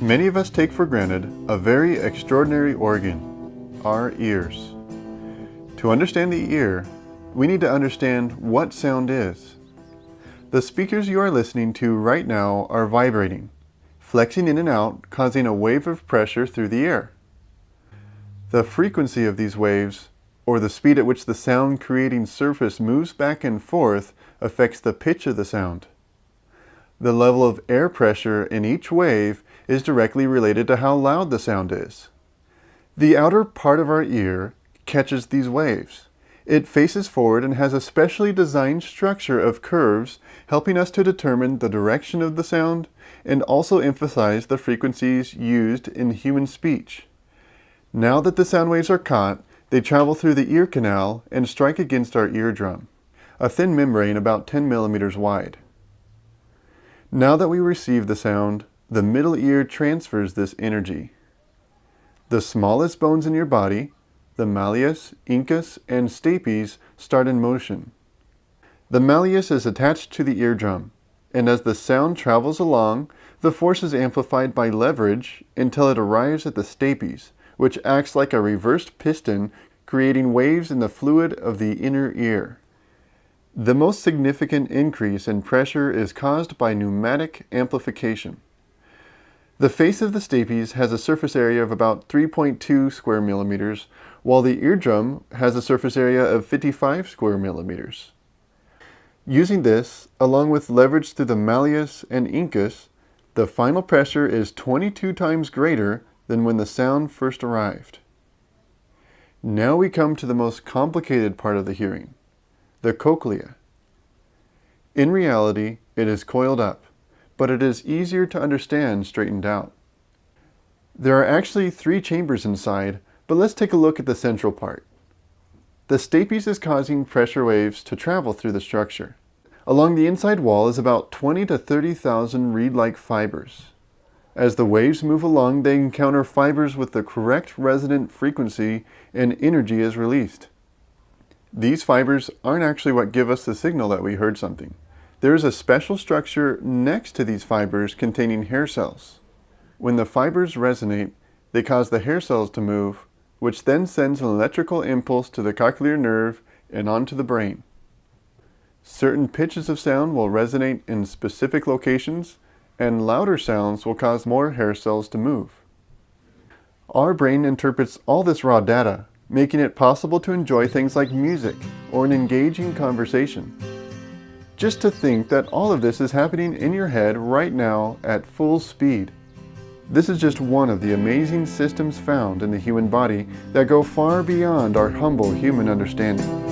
Many of us take for granted a very extraordinary organ, our ears. To understand the ear, we need to understand what sound is. The speakers you are listening to right now are vibrating, flexing in and out, causing a wave of pressure through the air. The frequency of these waves, or the speed at which the sound creating surface moves back and forth, affects the pitch of the sound. The level of air pressure in each wave is directly related to how loud the sound is. The outer part of our ear catches these waves. It faces forward and has a specially designed structure of curves helping us to determine the direction of the sound and also emphasize the frequencies used in human speech. Now that the sound waves are caught, they travel through the ear canal and strike against our eardrum, a thin membrane about 10 millimeters wide. Now that we receive the sound, the middle ear transfers this energy. The smallest bones in your body, the malleus, incus, and stapes, start in motion. The malleus is attached to the eardrum, and as the sound travels along, the force is amplified by leverage until it arrives at the stapes, which acts like a reversed piston, creating waves in the fluid of the inner ear. The most significant increase in pressure is caused by pneumatic amplification. The face of the stapes has a surface area of about 3.2 square millimeters, while the eardrum has a surface area of 55 square millimeters. Using this, along with leverage through the malleus and incus, the final pressure is 22 times greater than when the sound first arrived. Now we come to the most complicated part of the hearing, the cochlea. In reality, it is coiled up, but it is easier to understand straightened out. There are actually 3 chambers inside, but let's take a look at the central part. The stapes is causing pressure waves to travel through the structure. Along the inside wall is about 20 to 30,000 reed-like fibers. As the waves move along, they encounter fibers with the correct resonant frequency and energy is released. These fibers aren't actually what give us the signal that we heard something. There is a special structure next to these fibers containing hair cells. When the fibers resonate, they cause the hair cells to move, which then sends an electrical impulse to the cochlear nerve and onto the brain. Certain pitches of sound will resonate in specific locations, and louder sounds will cause more hair cells to move. Our brain interprets all this raw data, making it possible to enjoy things like music or an engaging conversation. Just to think that all of this is happening in your head right now at full speed. This is just one of the amazing systems found in the human body that go far beyond our humble human understanding.